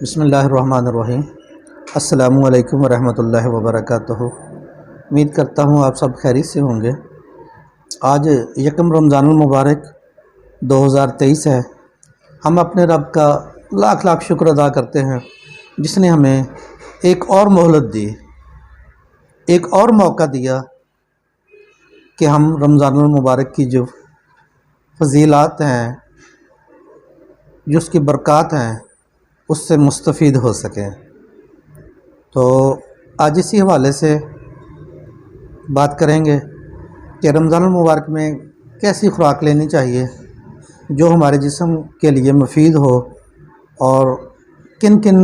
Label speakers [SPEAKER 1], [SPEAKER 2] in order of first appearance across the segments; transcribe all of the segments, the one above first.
[SPEAKER 1] بسم اللہ الرحمن الرحیم۔ السلام علیکم ورحمۃ اللہ وبرکاتہ۔ امید کرتا ہوں آپ سب خیریت سے ہوں گے۔ آج یکم رمضان المبارک 2023 ہے۔ ہم اپنے رب کا لاکھ لاکھ شکر ادا کرتے ہیں جس نے ہمیں ایک اور مہلت دی، ایک اور موقع دیا کہ ہم رمضان المبارک کی جو فضیلات ہیں، جو اس کی برکات ہیں، اس سے مستفید ہو سکیں۔ تو آج اسی حوالے سے بات کریں گے کہ رمضان المبارک میں کیسی خوراک لینی چاہیے جو ہمارے جسم کے لیے مفید ہو، اور کن کن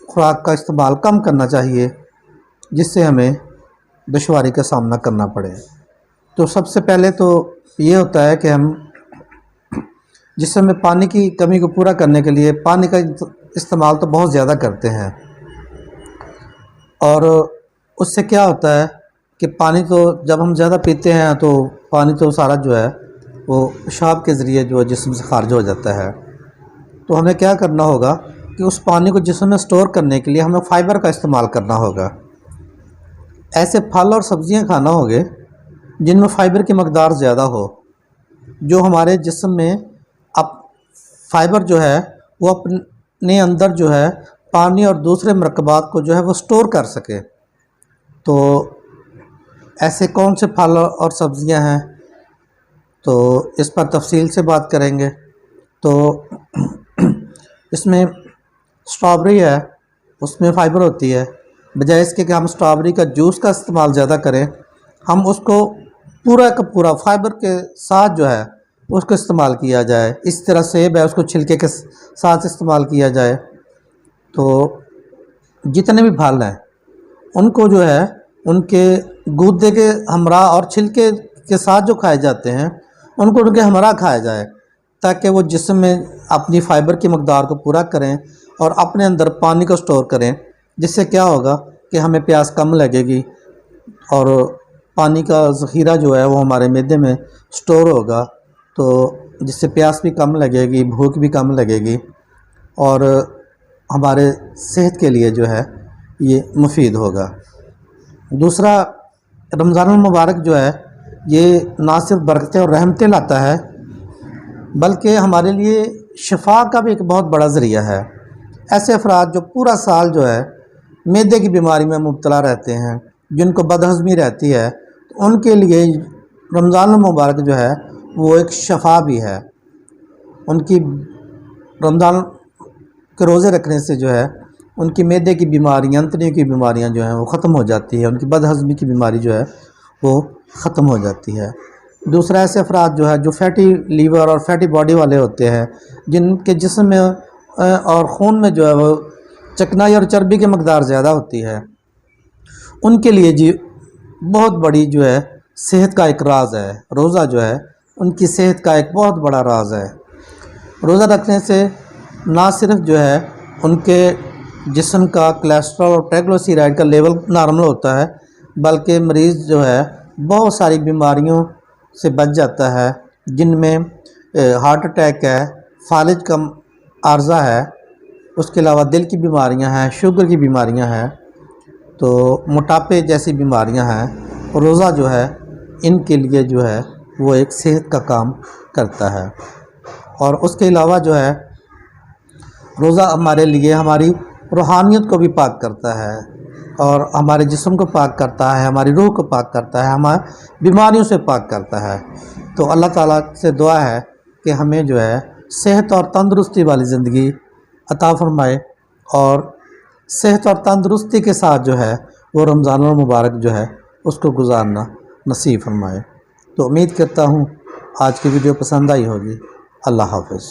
[SPEAKER 1] خوراک کا استعمال کم کرنا چاہیے جس سے ہمیں دشواری کا سامنا کرنا پڑے۔ تو سب سے پہلے تو یہ ہوتا ہے کہ ہم جسم میں پانی کی کمی کو پورا کرنے کے لیے پانی کا استعمال تو بہت زیادہ کرتے ہیں، اور اس سے کیا ہوتا ہے کہ پانی تو جب ہم زیادہ پیتے ہیں تو پانی تو سارا جو ہے وہ پیشاب کے ذریعے جو جسم سے خارج ہو جاتا ہے۔ تو ہمیں کیا کرنا ہوگا کہ اس پانی کو جسم میں سٹور کرنے کے لیے ہمیں فائبر کا استعمال کرنا ہوگا۔ ایسے پھل اور سبزیاں کھانا ہوگے جن میں فائبر کی مقدار زیادہ ہو، جو ہمارے جسم میں اب فائبر جو ہے وہ اپنے اندر جو ہے پانی اور دوسرے مرکبات کو جو ہے وہ سٹور کر سکے۔ تو ایسے کون سے پھل اور سبزیاں ہیں، تو اس پر تفصیل سے بات کریں گے۔ تو اس میں اسٹرابری ہے، اس میں فائبر ہوتی ہے۔ بجائے اس کے کہ ہم اسٹرابری کا جوس کا استعمال زیادہ کریں، ہم اس کو پورا کا پورا فائبر کے ساتھ جو ہے اس کو استعمال کیا جائے۔ اس طرح سیب ہے، اس کو چھلکے کے ساتھ استعمال کیا جائے۔ تو جتنے بھی پھل ہیں ان کو جو ہے ان کے گودے کے ہمراہ اور چھلکے کے ساتھ جو کھائے جاتے ہیں ان کو ان کے ہمراہ کھایا جائے، تاکہ وہ جسم میں اپنی فائبر کی مقدار کو پورا کریں اور اپنے اندر پانی کو سٹور کریں، جس سے کیا ہوگا کہ ہمیں پیاس کم لگے گی اور پانی کا ذخیرہ جو ہے وہ ہمارے معدے میں سٹور ہوگا، تو جس سے پیاس بھی کم لگے گی، بھوک بھی کم لگے گی، اور ہمارے صحت کے لیے جو ہے یہ مفید ہوگا۔ دوسرا، رمضان المبارک جو ہے یہ نہ صرف برکتیں اور رحمتیں لاتا ہے بلکہ ہمارے لیے شفا کا بھی ایک بہت بڑا ذریعہ ہے۔ ایسے افراد جو پورا سال جو ہے معدے کی بیماری میں مبتلا رہتے ہیں، جن کو بدہضمی رہتی ہے، تو ان کے لیے رمضان المبارک جو ہے وہ ایک شفا بھی ہے۔ ان کی رمضان کے روزے رکھنے سے جو ہے ان کی معدے کی بیماریاں، انتڑیوں کی بیماریاں جو ہیں وہ ختم ہو جاتی ہے، ان کی بدہضمی کی بیماری جو ہے وہ ختم ہو جاتی ہے۔ دوسرا، ایسے افراد جو ہے جو فیٹی لیور اور فیٹی باڈی والے ہوتے ہیں، جن کے جسم میں اور خون میں جو ہے وہ چکنائی اور چربی کی مقدار زیادہ ہوتی ہے، ان کے لیے جی بہت بڑی جو ہے صحت کا ایک راز ہے۔ روزہ جو ہے ان کی صحت کا ایک بہت بڑا راز ہے۔ روزہ رکھنے سے نہ صرف جو ہے ان کے جسم کا کولیسٹرول اور ٹرائگلیسیرائڈ کا لیول نارمل ہوتا ہے، بلکہ مریض جو ہے بہت ساری بیماریوں سے بچ جاتا ہے، جن میں ہارٹ اٹیک ہے، فالج کا عارضہ ہے، اس کے علاوہ دل کی بیماریاں ہیں، شوگر کی بیماریاں ہیں، تو موٹاپے جیسی بیماریاں ہیں۔ روزہ جو ہے ان کے لیے جو ہے وہ ایک صحت کا کام کرتا ہے۔ اور اس کے علاوہ جو ہے روزہ ہمارے لیے ہماری روحانیت کو بھی پاک کرتا ہے، اور ہمارے جسم کو پاک کرتا ہے، ہماری روح کو پاک کرتا ہے، ہماری بیماریوں سے پاک کرتا ہے۔ تو اللہ تعالیٰ سے دعا ہے کہ ہمیں جو ہے صحت اور تندرستی والی زندگی عطا فرمائے، اور صحت اور تندرستی کے ساتھ جو ہے وہ رمضان المبارک جو ہے اس کو گزارنا نصیب فرمائے۔ تو امید کرتا ہوں آج کی ویڈیو پسند آئی ہوگی۔ اللہ حافظ۔